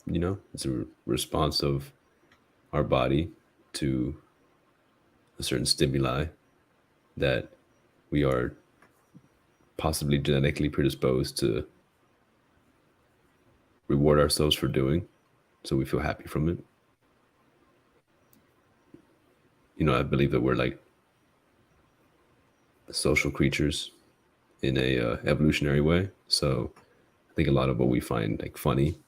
You know, it's a response of our body to a certain stimuli that we are possibly genetically predisposed to reward ourselves for doing, so we feel happy from it. You know, I believe that we're like social creatures in a evolutionary way. So I think a lot of what we find like funny,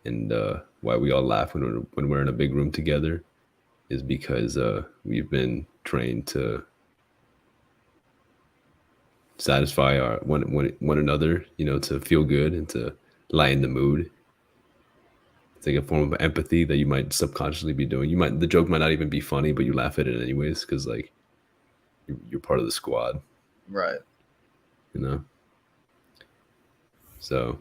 and why we all laugh when we're in a big room together, is because we've been trained to satisfy our one another, you know, to feel good and to lighten the mood. It's like a form of empathy that you might subconsciously be doing. The joke might not even be funny, but you laugh at it anyways because like you're part of the squad, Right. you know. So,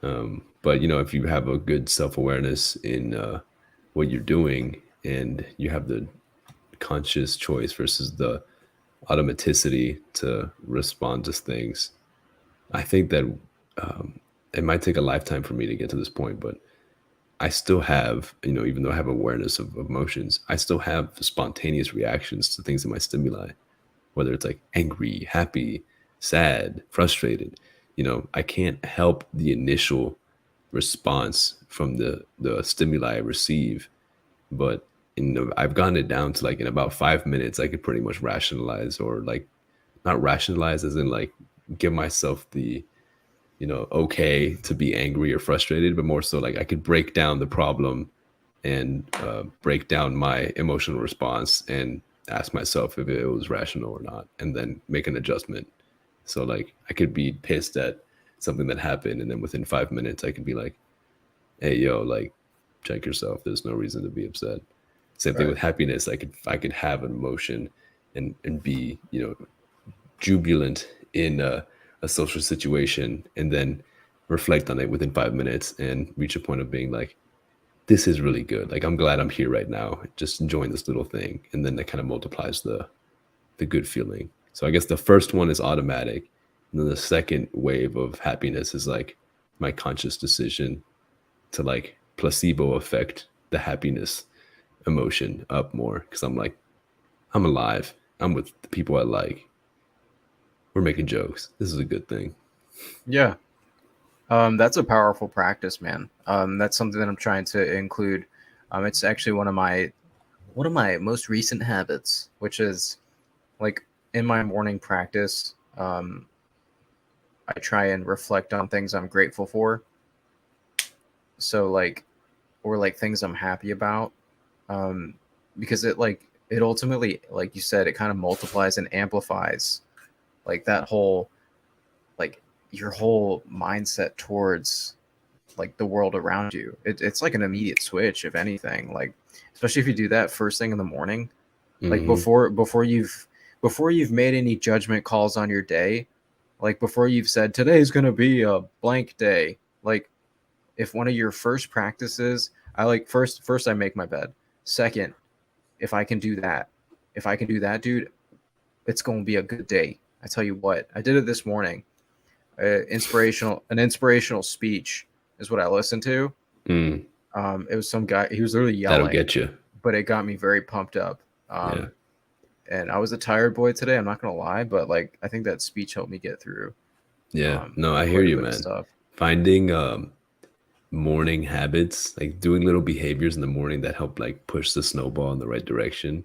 but you know, if you have a good self awareness in what you're doing, and you have the conscious choice versus the automaticity to respond to things, I think that it might take a lifetime for me to get to this point, but I still have, you know, even though I have awareness of emotions, I still have spontaneous reactions to things in my stimuli, whether it's like angry, happy, sad, frustrated. You know, I can't help the initial response from the stimuli I receive, but I've gotten it down to like in about 5 minutes, I could pretty much rationalize, or like not rationalize as in like give myself the, you know, okay to be angry or frustrated, but more so like I could break down the problem and break down my emotional response and ask myself if it was rational or not, and then make an adjustment. So like I could be pissed at something that happened, and then within 5 minutes I could be like, hey yo, like check yourself, there's no reason to be upset. Same thing Right. with happiness. I could have an emotion and be, you know, jubilant in a social situation, and then reflect on it within 5 minutes and reach a point of being like, this is really good. Like I'm glad I'm here right now, just enjoying this little thing. And then that kind of multiplies the good feeling. So I guess the first one is automatic. And then the second wave of happiness is like my conscious decision to like placebo affect the happiness emotion up more. Cause I'm like, I'm alive. I'm with the people I like. We're making jokes. This is a good thing. Yeah. That's a powerful practice, man. That's something that I'm trying to include. It's actually one of my most recent habits, which is like in my morning practice. I try and reflect on things I'm grateful for. So like, or like things I'm happy about. Um, because it ultimately, like you said, it kind of multiplies and amplifies like that whole like your whole mindset towards like the world around you. It's like an immediate switch, if anything. Like especially if you do that first thing in the morning, like Hmm. before you've made any judgment calls on your day, like before you've said today's gonna be a blank day. Like if one of your first practices, I like first I make my bed. Second, if I can do that, dude, it's gonna be a good day. I tell you what, I did it this morning. An inspirational speech is what I listened to. Mm, It was some guy. He was literally that'll yelling, get you. but it got me very pumped up. Yeah. And I was a tired boy today. I'm not gonna lie, but like I think that speech helped me get through Yeah. No, I hear quite a you, bit of man. stuff. Finding morning habits, like doing little behaviors in the morning that help like push the snowball in the right direction.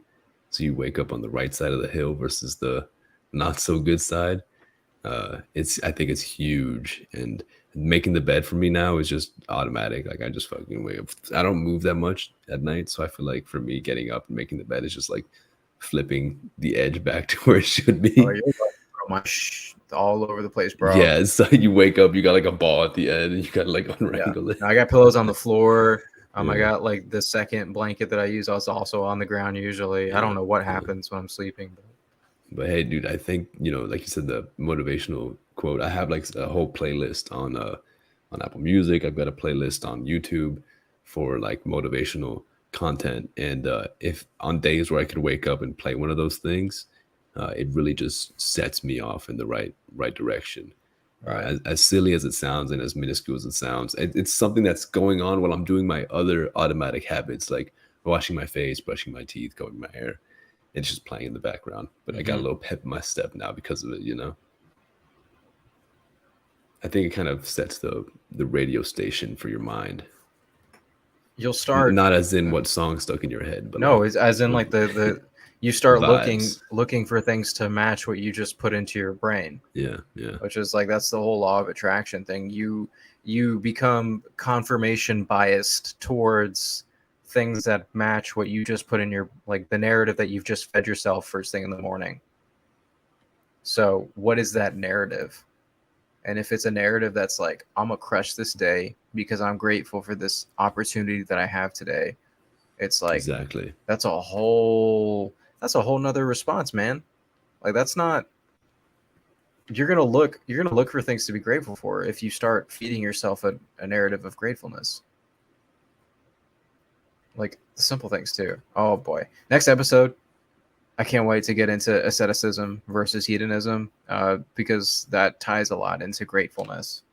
So you wake up on the right side of the hill versus the not so good side. It's I think it's huge. And making the bed for me now is just automatic. Like I just fucking wake up. I don't move that much at night. So I feel like for me getting up and making the bed is just like flipping the edge back to where it should Oh, be. you're like, bro, all over the place, bro. Yeah, so you wake up, you got like a ball at the end, and you gotta like Yeah. unwrangle it. Now, I got pillows on the floor. I Yeah, got like the second blanket that I use. I was also on the ground usually. I yeah, don't know what yeah. happens when I'm sleeping, but But hey, dude, I think you know, like you said, the motivational quote. I have like a whole playlist on Apple Music. I've got a playlist on YouTube for like motivational content, and if on days where I could wake up and play one of those things, it really just sets me off in the right direction. right. As silly as it sounds and as minuscule as it sounds, it's something that's going on while I'm doing my other automatic habits, like washing my face, brushing my teeth, combing my hair. It's just playing in the background, but I got a Hmm. little pep in my step now because of it. You know, I think it kind of sets the radio station for your mind. You'll start. Not as in what song stuck in your head, but No, like it's as in what like the you start looking vibes. looking for things to match what you just put into your brain, Yeah, yeah, which is like that's the whole law of attraction thing. You become confirmation biased towards things that match what you just put in your like the narrative that you've just fed yourself first thing in the morning. So, what is that narrative? And if it's a narrative that's like, I'm gonna crush this day because I'm grateful for this opportunity that I have today, it's like Exactly. that's a whole nother response, man. Like that's not you're gonna look for things to be grateful for if you start feeding yourself a narrative of gratefulness. Like the simple things too. Oh boy. Next episode, I can't wait to get into asceticism versus hedonism, because that ties a lot into gratefulness.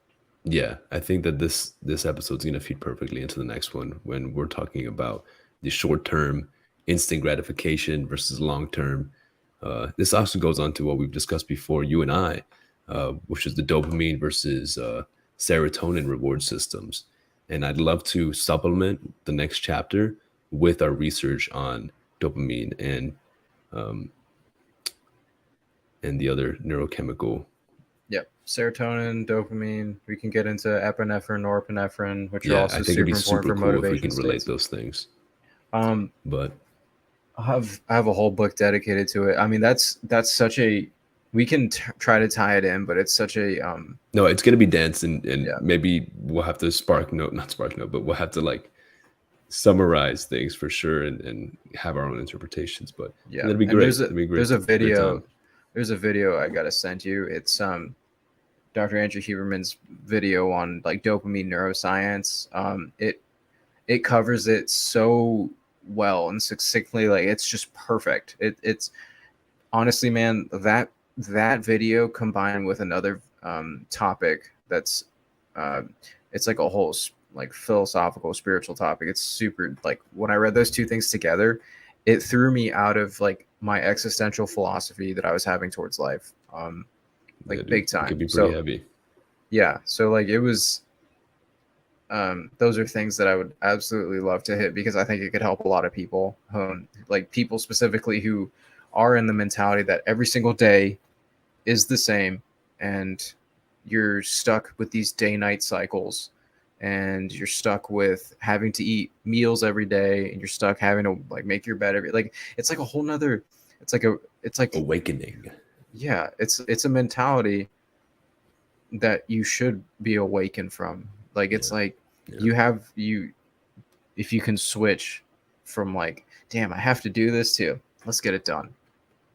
Yeah, I think that this episode's gonna feed perfectly into the next one when we're talking about the short term instant gratification versus long term. This also goes on to what we've discussed before, you and I, which is the dopamine versus serotonin reward systems. And I'd love to supplement the next chapter with our research on dopamine um, and the other neurochemical. Yep. Serotonin, dopamine. We can get into epinephrine, norepinephrine, which are Yeah, I also think it'd be super important super for cool if we motivation can relate states. those things. Um, But I have a whole book dedicated to it. I mean, that's such a we can try to tie it in, but it's such a no, it's gonna be dense, and yeah, maybe we'll have to not spark note, but we'll have to like summarize things for sure and have our own interpretations. But yeah. that'd be And great. That'd be great. Great time. there's a video I gotta send you. It's Dr. Andrew Huberman's video on like dopamine neuroscience. It covers it so well and succinctly, like it's just perfect. It's honestly, man, that video combined with another topic that's uh, it's like a whole like philosophical spiritual topic. It's super like when I read those two things together, it threw me out of like my existential philosophy that I was having towards life, Yeah, like dude, big it could time. be pretty So heavy. yeah, so like it was those are things that I would absolutely love to hit because I think it could help a lot of people, like people specifically who are in the mentality that every single day is the same and you're stuck with these day night cycles and you're stuck with having to eat meals every day and you're stuck having to like make your bed every like it's like a whole nother it's like Awakening. yeah it's a mentality that you should be awakened from. Like it's Yeah. like Yeah. you if you can switch from like, damn, I have to do this too. Let's get it done.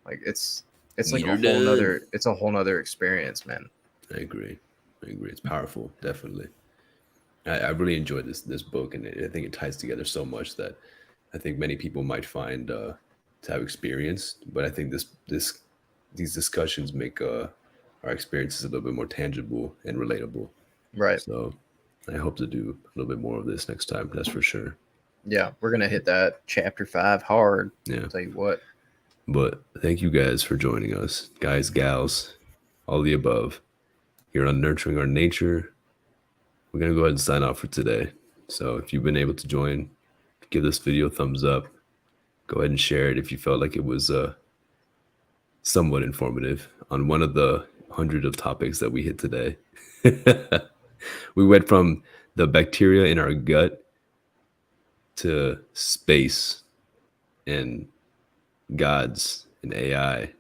Like it's like Get her done. it's a whole nother experience, man. I agree. I agree. It's powerful, definitely. I really enjoyed this book, and I think it ties together so much that I think many people might find to have experienced. But I think these discussions make our experiences a little bit more tangible and relatable. Right. So I hope to do a little bit more of this next time. That's for sure. Yeah, we're gonna hit that chapter 5 hard. Yeah. I'll tell you what. But thank you guys for joining us, guys, gals, all the above. Here on Nurturing Our Nature. We're going to go ahead and sign off for today. So if you've been able to join, give this video a thumbs up. Go ahead and share it if you felt like it was somewhat informative on one of the 100 of topics that we hit today. We went from the bacteria in our gut to space and gods and AI.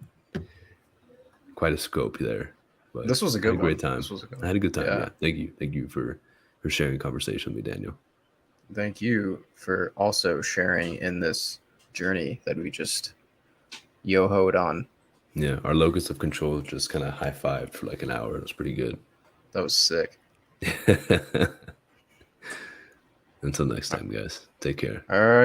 Quite a scope there. But This was a I had good a great one. time. This was a good I had a good time. Yeah. Yeah. Thank you. Thank you for sharing conversation with me, Daniel. Thank you for also sharing in this journey that we just yo-hoed on. Yeah, our locus of control just kind of high-fived for like an hour. It was pretty good. That was sick. Until next time, guys. Take care. All right.